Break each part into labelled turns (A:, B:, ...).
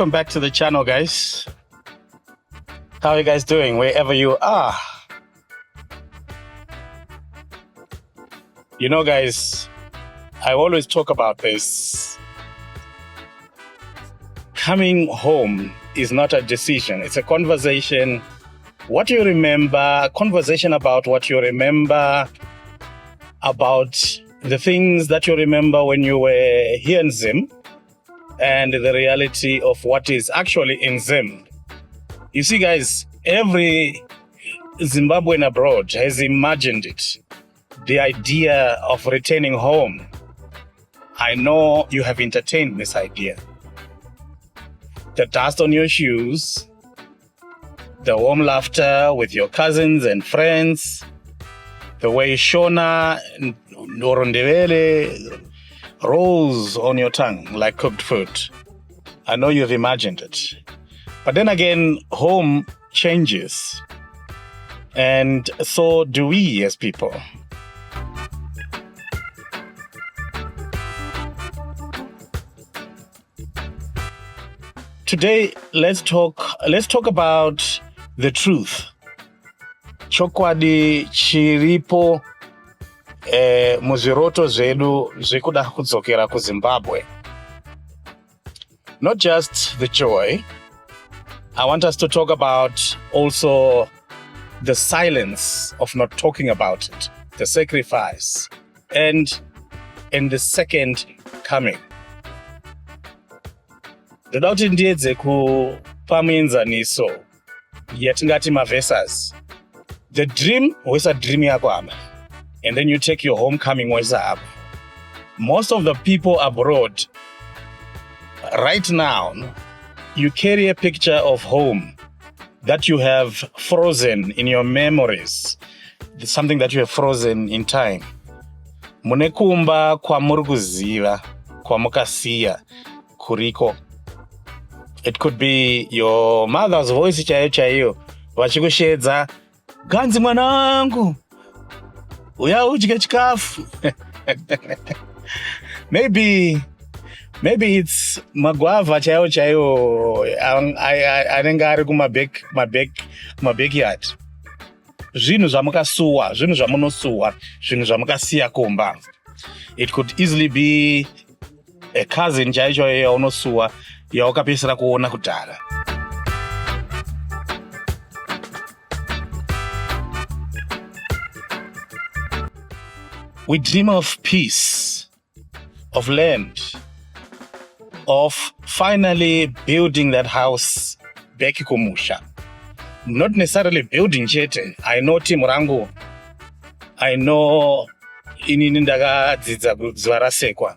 A: Welcome back to the channel, guys. How are you guys doing wherever you are? You know, guys, I always talk about this. Coming home is not a decision. It's a conversation. What you remember, a conversation about what you remember, about the things that you remember when you were here in Zim, and the reality of what is actually in Zim. You see, guys, every Zimbabwean abroad has imagined it, the idea of returning home. I know you have entertained this idea. The dust on your shoes, the warm laughter with your cousins and friends, the way Shona and Norondevele rolls on your tongue like cooked food. I know you've imagined it. But then again, home changes. And so do we as people. Today, let's talk about the truth. Chokwadi chiripo muzviroto zvedu zvekuda kudzokera kuZimbabwe. Not just the joy. I want us to talk about also the silence of not talking about it, the sacrifice, and the second coming. Ndoda kuti ndiedze kupa muenzaniso yatingati mavesas. The dream wesa dream yako apa, and then you take your homecoming wesa apa. Most of the people abroad right now, you carry a picture of home that you have frozen in your memories, something that you have frozen in time. Munekumba kwa murikuziva, kwa mukasiya, kuriko. It could be your mother's voice chaiyo, vachikushedza, ganzi mwanangu, uya udye chikafu. Maybe it's magwava chaiyo anenge ari kumabackyard. Zvinhu zvamukasuwa, zvinhu zvamunosuwa, zvinhu zvamukasiya kumba. It could easily be a cousin chaiyo yaunosuwa yaukapedzisira kuona kudhara. We dream of peace, of land, of finally building that house back kumusha. Not necessarily building chete. I know timu rangu. I know inini ndakadzidza kudziva rasekwa.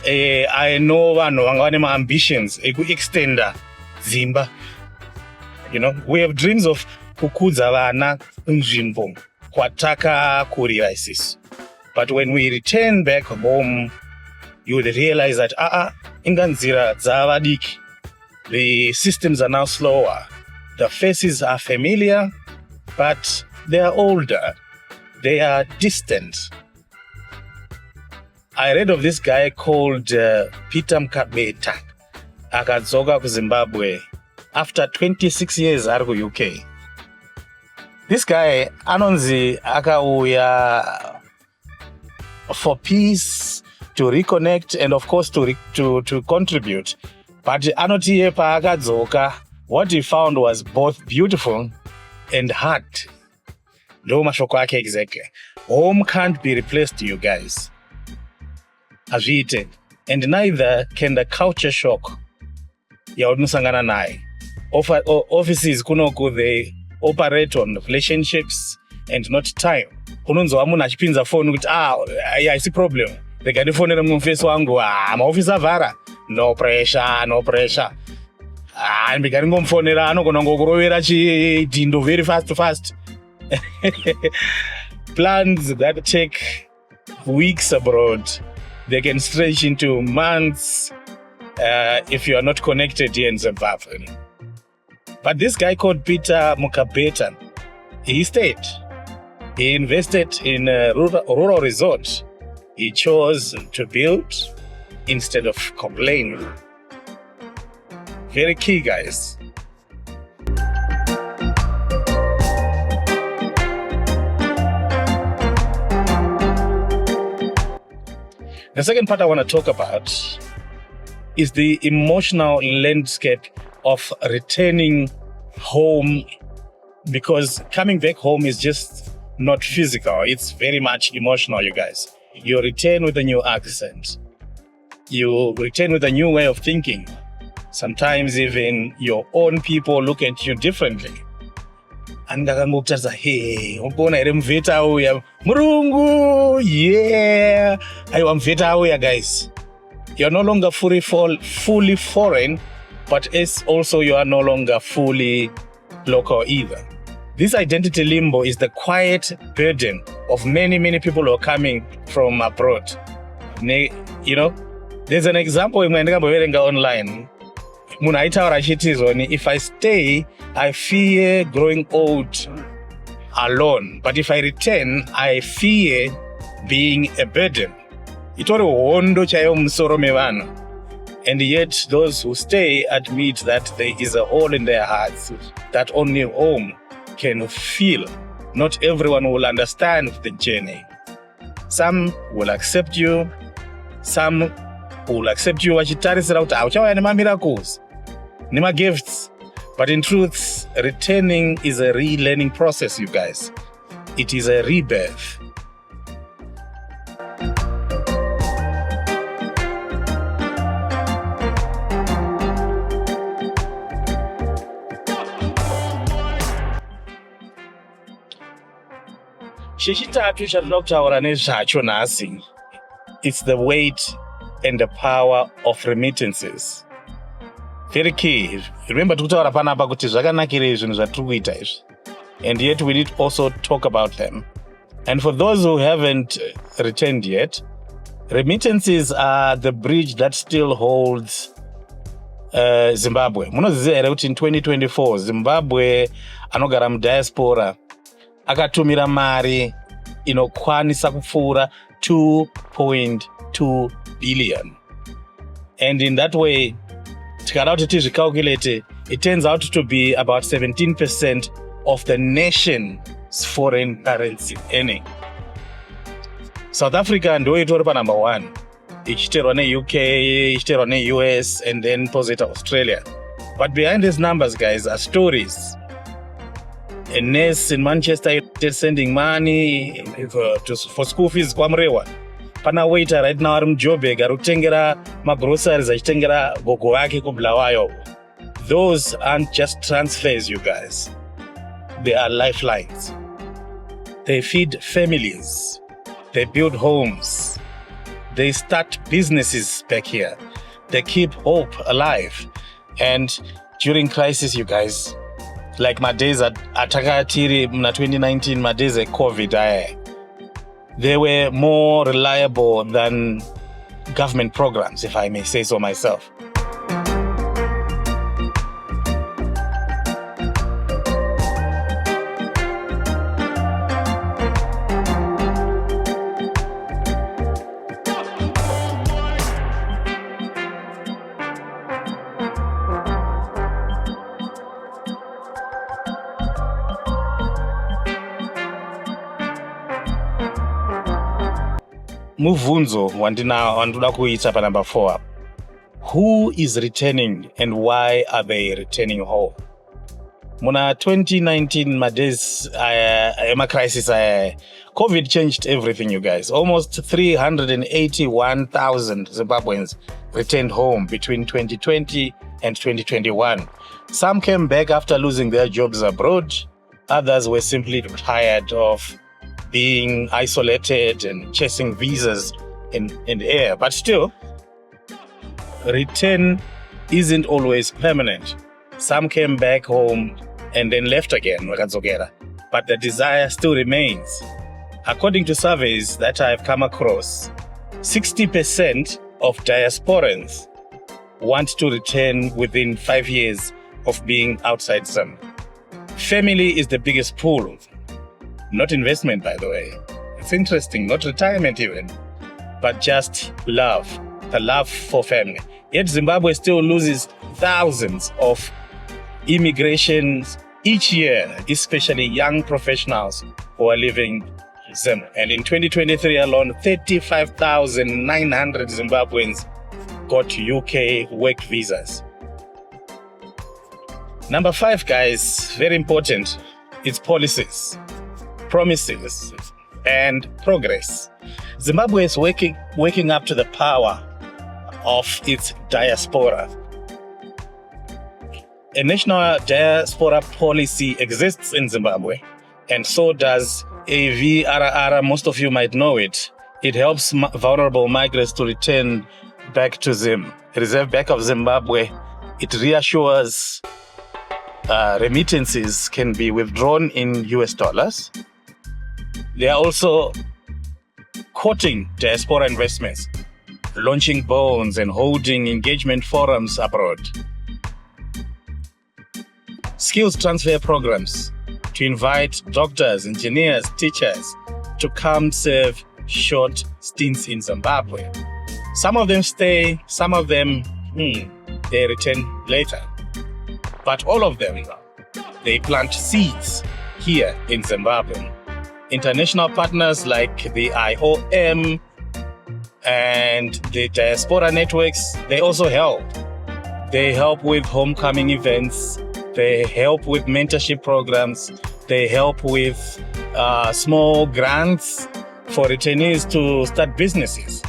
A: I know vanhu vanga vane ambitions ekuextenda dzimba. You know, we have dreams of kukudza vana nzvimbo kwatakakurira isisu. But when we return back home, you would realize that inganzira dzavadiki. The systems are now slower. The faces are familiar, but they are older. They are distant. I read of this guy called Peter Mkabeta. Akadzoka ku Zimbabwe after 26 years ari ku UK. This guy anonzi akauya for peace, to reconnect, and of course to contribute. But anoti iye paakadzoka, what he found was both beautiful and hard. Ndo mashoko ake exactly. Home can't be replaced, you guys. Azviite. And neither can the culture shock yaunosangana naye. Offices kunoku, they operate on relationships and not time. Unonzwa munhu achipinza phone kuti haisi problem. Rekandifonera mumufesi wangu, maofisi avhara. No pressure. Ndikaringomufonera anogona ngokurovera chidhindo very fast. Plans that take weeks abroad, they can stretch into months if you are not connected here in Zimbabwe. But this guy called Peter Mukabeta, he stayed. He invested in a rural resort. He chose to build instead of complain. Very key, guys. The second part I want to talk about is the emotional landscape of returning home, because coming back home is just not physical. It's very much emotional, you guys. You return with a new accent. You return with a new way of thinking. Sometimes even your own people look at you differently. And hey, Murungu, yeah. I guys. You're no longer fully foreign, but it's also you are no longer fully local either. This identity limbo is the quiet burden of many people who are coming from abroad. You know, there's an example in online. If I stay, I fear growing old alone. But if I return, I fear being a burden. And yet those who stay admit that there is a hole in their hearts that only home can fill. Not everyone will understand the journey. Some will accept you. Some will accept you miracles, nima gifts. But in truth, returning is a relearning process, you guys. It is a rebirth. It's the weight and the power of remittances. Very key. Remember and yet we did also talk about them. And for those who haven't returned yet, remittances are the bridge that still holds Zimbabwe. In 2024, Zimbabwe anogara diaspora akatumira mari inokwanisa kupfuura 2.2 billion. And in that way, it turns out to be about 17% of the nation's foreign currency earning. South Africa ndo itori pa number 1. Ichiterwa ne-UK, ichiterwa ne-US, and then posita Australia. But behind these numbers, guys, are stories. A nurse in Manchester sending money for school fees kwa mrewa. Pana waiter right now ari muJoburg ari kutengera magroceries achitengera gogo wake kubulawayo. Those aren't just transfers, you guys. They are lifelines. They feed families. They build homes. They start businesses back here. They keep hope alive. And during crisis, you guys, like my days at Takatiri in 2019, my days at COVID, they were more reliable than government programs, if I may say so myself. Muvunzo wanduda kuita pa number 4. Who is returning and why are they returning home? Muna 2019 days crisis, COVID changed everything, you guys. Almost 381,000 Zimbabweans returned home between 2020 and 2021. Some came back after losing their jobs abroad. Others were simply tired of being isolated and chasing visas in the air. But still, return isn't always permanent. Some came back home and then left again, but the desire still remains. According to surveys that I've come across, 60% of diasporans want to return within 5 years of being outside Zim. Family is the biggest pull. Not investment, by the way. It's interesting, not retirement even, but just love, the love for family. Yet Zimbabwe still loses thousands of immigrations each year, especially young professionals who are leaving Zim. And in 2023 alone, 35,900 Zimbabweans got UK work visas. Number 5, guys, very important, it's policies, promises, and progress. Zimbabwe is waking up to the power of its diaspora. A national diaspora policy exists in Zimbabwe, and so does AVRR. Most of you might know it. It helps vulnerable migrants to return back to Zim. Reserve Bank of Zimbabwe, it reassures remittances can be withdrawn in US dollars. They are also courting diaspora investments, launching bonds and holding engagement forums abroad. Skills transfer programs to invite doctors, engineers, teachers to come serve short stints in Zimbabwe. Some of them stay, some of them, they return later. But all of them, they plant seeds here in Zimbabwe. International partners like the IOM and the diaspora networks, they also help. They help with homecoming events. They help with mentorship programs. They help with small grants for returnees to start businesses.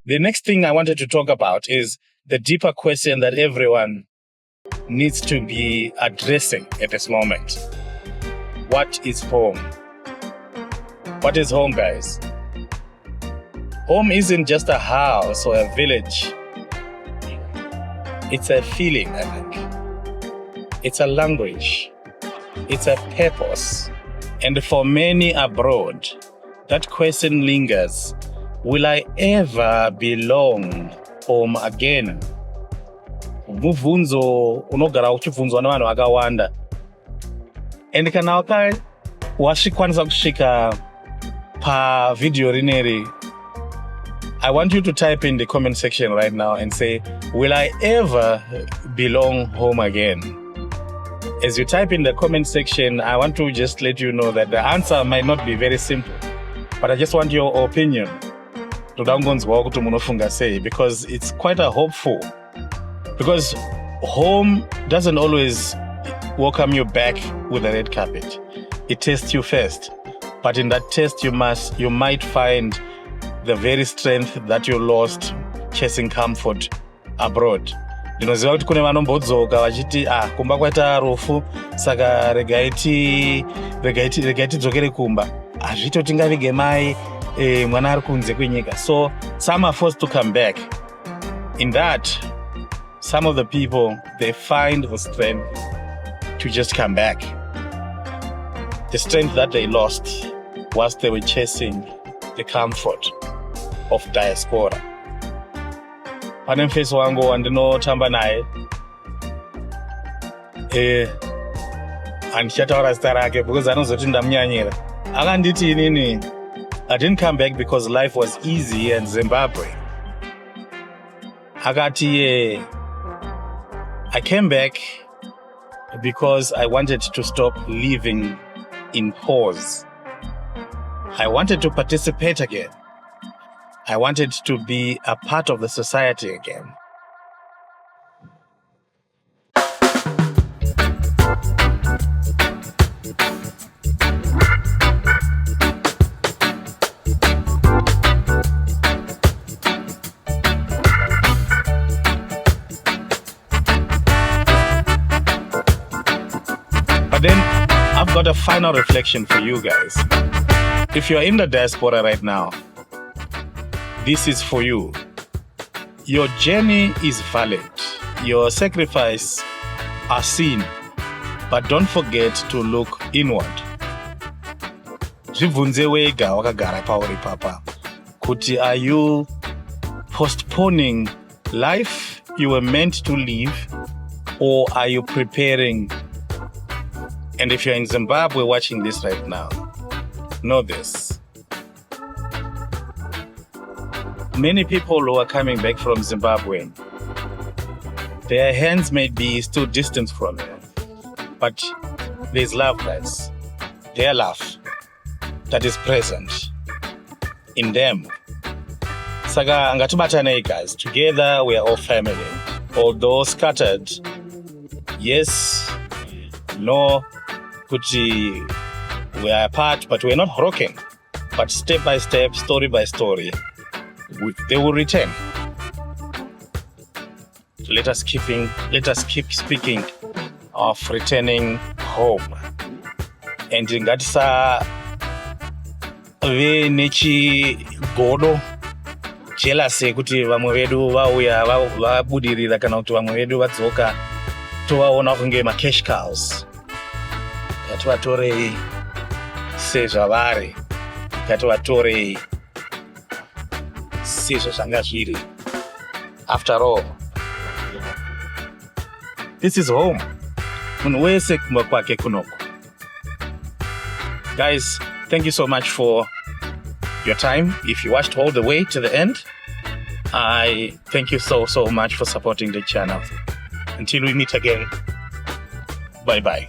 A: The next thing I wanted to talk about is the deeper question that everyone needs to be addressing at this moment. What is home? What is home, guys? Home isn't just a house or a village. It's a feeling, I think. It's a language. It's a purpose. And for many abroad, that question lingers. Will I ever belong home again? Mubvunzo unogara uchibvunzwa nevanhu vakawanda. And kana wasvikwanisa kusvika pavidhio rineri, I want you to type in the comment section right now and say, will I ever belong home again? As you type in the comment section, I want to just let you know that the answer might not be very simple, but I just want your opinion. Because it's quite a hopeful. Because home doesn't always welcome you back with a red carpet. It tests you first. But in that test, you might find the very strength that you lost chasing comfort abroad. Ndinoziva kuti kune vanombodzoka vachiti kumba kwaita rufu saka regai tidzokere kumba. Hazvito tingavige mai mwana ari kunze kwenyika. So some are forced to come back. In that, some of the people, they find the strength to just come back. The strength that they lost whilst they were chasing the comfort of diaspora. Pane mfesi wangu wandinotamba naye, handichataura zita rake because anozoti ndamunyanyira. Akanditi inini, I didn't come back because life was easy in Zimbabwe. Akati, I came back because I wanted to stop living in pause. I wanted to participate again. I wanted to be a part of the society again. But then I've got a final reflection for you guys. If you're in the diaspora right now, this is for you. Your journey is valid. Your sacrifice are seen. But don't forget to look inward. Zvibvunze wega wakagara pauri papa. Kuti, are you postponing life you were meant to live, or are you preparing? And if you're in Zimbabwe watching this right now, know this. Many people who are coming back from Zimbabwe, their hands may be still distant from you, but there's love, guys. Their love that is present in them. Saka ngatibatanei, guys. Together we are all family. Although scattered, yes, no, kuti we are apart, but we're not broken. But step by step, story by story, they will return. Let us keep speaking of returning home. And ngatisa ve nechi godo jealousy kuti vamwe vedu vauya vabudirira kana kuti vamwe vedu vadzoka tovaona kunge macash cows. Ngativatorei sezvavari, ngativatorei sezvo zvanga zviri. After all, this is home. Munhu wese kumba kwake kunoko. Guys, thank you so much for your time. If you watched all the way to the end, I thank you so much for supporting the channel. Until we meet again, bye-bye.